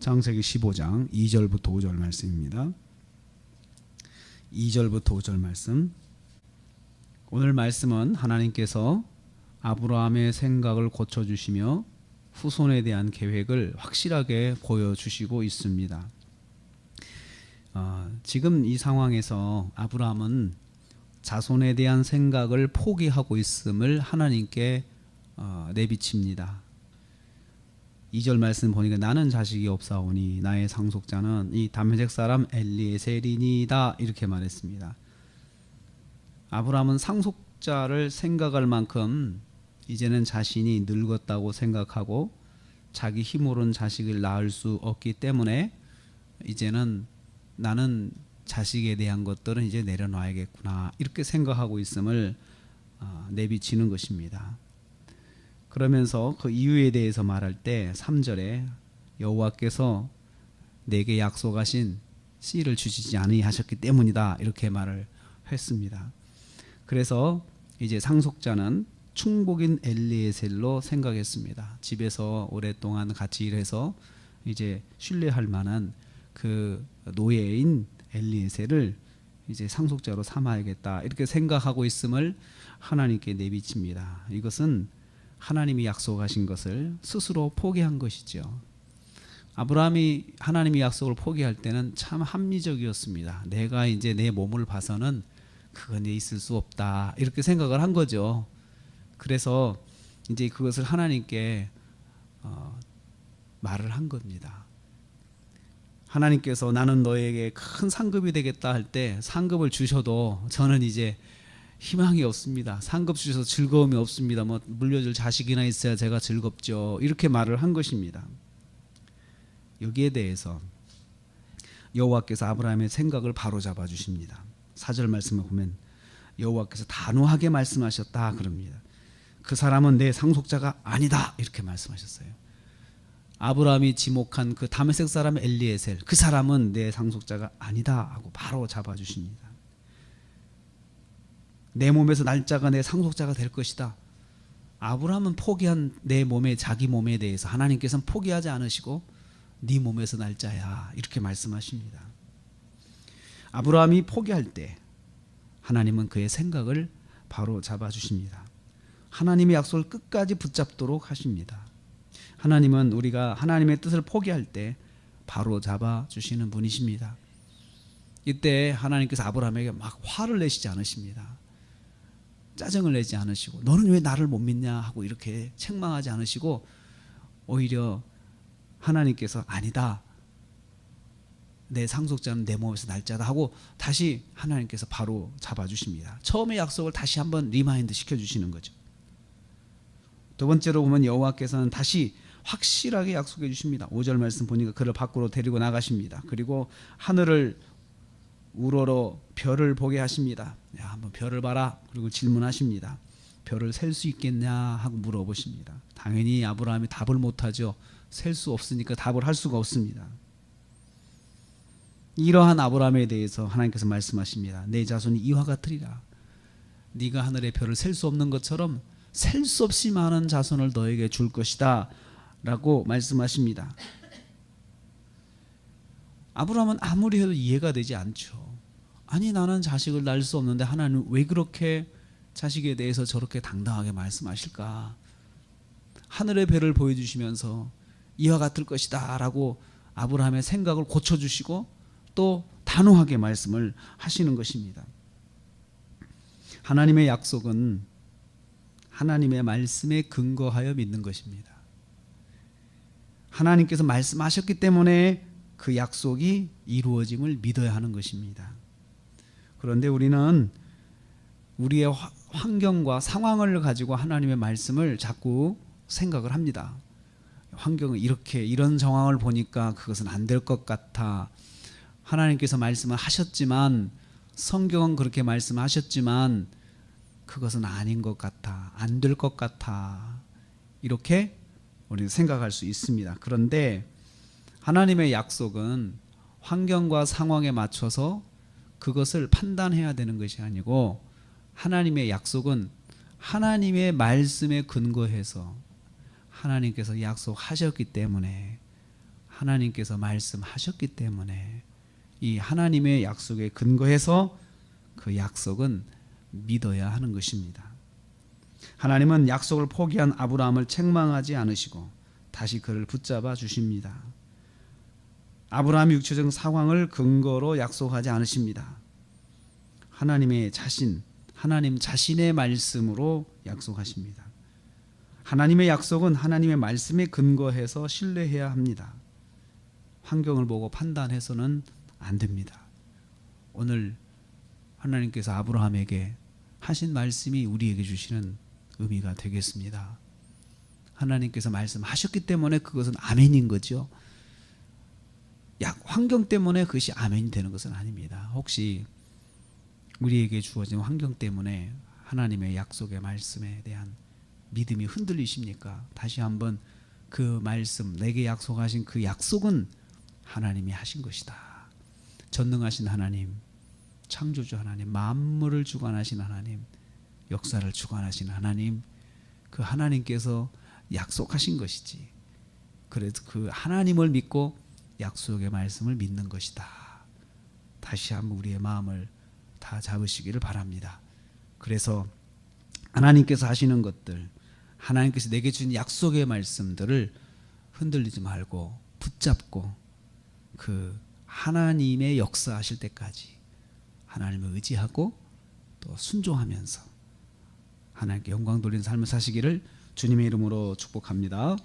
창세기 15장 2절부터 5절 말씀입니다. 2절부터 5절 말씀. 오늘 말씀은 하나님께서 아브라함의 생각을 고쳐주시며 후손에 대한 계획을 확실하게 보여주시고 있습니다. 지금 이 상황에서 아브라함은 자손에 대한 생각을 포기하고 있음을 하나님께 내비칩니다. 2절 말씀 보니까 나는 자식이 없사오니 나의 상속자는 이 다메섹 사람 엘리에셀이니이다 이렇게 말했습니다. 아브라함은 상속자를 생각할 만큼 이제는 자신이 늙었다고 생각하고 자기 힘으로는 자식을 낳을 수 없기 때문에 이제는 나는 자식에 대한 것들은 이제 내려놔야겠구나 이렇게 생각하고 있음을 내비치는 것입니다. 그러면서 그 이유에 대해서 말할 때 3절에 여호와께서 내게 약속하신 씨를 주시지 아니하셨기 때문이다 이렇게 말을 했습니다. 그래서 이제 상속자는 충복인 엘리에셀로 생각했습니다. 집에서 오랫동안 같이 일해서 이제 신뢰할 만한 그 노예인 엘리에셀을 이제 상속자로 삼아야겠다 이렇게 생각하고 있음을 하나님께 내비칩니다. 이것은 하나님이 약속하신 것을 스스로 포기한 것이죠. 아브라함이 하나님이 약속을 포기할 때는 참 합리적이었습니다. 내가 이제 내 몸을 봐서는 그건 있을 수 없다 이렇게 생각을 한 거죠. 그래서 이제 그것을 하나님께 말을 한 겁니다. 하나님께서 나는 너에게 큰 상급이 되겠다 할 때 상급을 주셔도 저는 이제 희망이 없습니다. 상급 주셔서 즐거움이 없습니다. 뭐 물려줄 자식이나 있어야 제가 즐겁죠. 이렇게 말을 한 것입니다. 여기에 대해서 여호와께서 아브라함의 생각을 바로잡아 주십니다. 4절 말씀을 보면 여호와께서 단호하게 말씀하셨다 그럽니다. 그 사람은 내 상속자가 아니다 이렇게 말씀하셨어요. 아브라함이 지목한 그 다메섹 사람 엘리에셀 그 사람은 내 상속자가 아니다 하고 바로 잡아 주십니다. 내 몸에서 날짜가 내 상속자가 될 것이다. 아브라함은 포기한 내 몸에 자기 몸에 대해서 하나님께서는 포기하지 않으시고 네 몸에서 날짜야 이렇게 말씀하십니다. 아브라함이 포기할 때 하나님은 그의 생각을 바로 잡아주십니다. 하나님의 약속을 끝까지 붙잡도록 하십니다. 하나님은 우리가 하나님의 뜻을 포기할 때 바로 잡아주시는 분이십니다. 이때 하나님께서 아브라함에게 막 화를 내시지 않으십니다. 짜증을 내지 않으시고 너는 왜 나를 못 믿냐 하고 이렇게 책망하지 않으시고 오히려 하나님께서 아니다 내 상속자는 내 몸에서 날짜다 하고 다시 하나님께서 바로 잡아주십니다. 처음의 약속을 다시 한번 리마인드 시켜주시는 거죠. 두 번째로 보면 여호와께서는 다시 확실하게 약속해 주십니다. 5절 말씀 보니까 그를 밖으로 데리고 나가십니다. 그리고 하늘을 우러러 별을 보게 하십니다. 야, 한번 별을 봐라. 그리고 질문하십니다. 별을 셀 수 있겠냐 하고 물어보십니다. 당연히 아브라함이 답을 못하죠. 셀 수 없으니까 답을 할 수가 없습니다. 이러한 아브라함에 대해서 하나님께서 말씀하십니다. 내 자손이 이와 같으리라. 네가 하늘의 별을 셀 수 없는 것처럼 셀 수 없이 많은 자손을 너에게 줄 것이다 라고 말씀하십니다. 아브라함은 아무리 해도 이해가 되지 않죠. 아니 나는 자식을 낳을 수 없는데 하나님 왜 그렇게 자식에 대해서 저렇게 당당하게 말씀하실까? 하늘의 별을 보여주시면서 이와 같을 것이다 라고 아브라함의 생각을 고쳐주시고 또 단호하게 말씀을 하시는 것입니다. 하나님의 약속은 하나님의 말씀에 근거하여 믿는 것입니다. 하나님께서 말씀하셨기 때문에 그 약속이 이루어짐을 믿어야 하는 것입니다. 그런데 우리는 우리의 환경과 상황을 가지고 하나님의 말씀을 자꾸 생각을 합니다. 환경은 이런 상황을 보니까 그것은 안 될 것 같아. 하나님께서 말씀을 하셨지만 성경은 그렇게 말씀하셨지만 그것은 아닌 것 같아. 안 될 것 같아. 이렇게 우리는 생각할 수 있습니다. 그런데 하나님의 약속은 환경과 상황에 맞춰서 그것을 판단해야 되는 것이 아니고 하나님의 약속은 하나님의 말씀에 근거해서 하나님께서 약속하셨기 때문에 하나님께서 말씀하셨기 때문에 이 하나님의 약속에 근거해서 그 약속은 믿어야 하는 것입니다. 하나님은 약속을 포기한 아브라함을 책망하지 않으시고 다시 그를 붙잡아 주십니다. 아브라함의 육체적 상황을 근거로 약속하지 않으십니다. 하나님 자신의 말씀으로 약속하십니다. 하나님의 약속은 하나님의 말씀에 근거해서 신뢰해야 합니다. 환경을 보고 판단해서는 안 됩니다. 오늘 하나님께서 아브라함에게 하신 말씀이 우리에게 주시는 의미가 되겠습니다. 하나님께서 말씀하셨기 때문에 그것은 아멘인 거죠. 환경 때문에 그것이 아멘이 되는 것은 아닙니다. 혹시 우리에게 주어진 환경 때문에 하나님의 약속의 말씀에 대한 믿음이 흔들리십니까? 다시 한번 그 말씀, 내게 약속하신 그 약속은 하나님이 하신 것이다. 전능하신 하나님, 창조주 하나님, 만물을 주관하신 하나님, 역사를 주관하신 하나님, 그 하나님께서 약속하신 것이지. 그래서 그 하나님을 믿고 약속의 말씀을 믿는 것이다. 다시 한번 우리의 마음을 다 잡으시기를 바랍니다. 그래서 하나님께서 하시는 것들, 하나님께서 내게 준 약속의 말씀들을 흔들리지 말고 붙잡고 그 하나님의 역사하실 때까지 하나님을 의지하고 또 순종하면서 하나님께 영광 돌리는 삶을 사시기를 주님의 이름으로 축복합니다.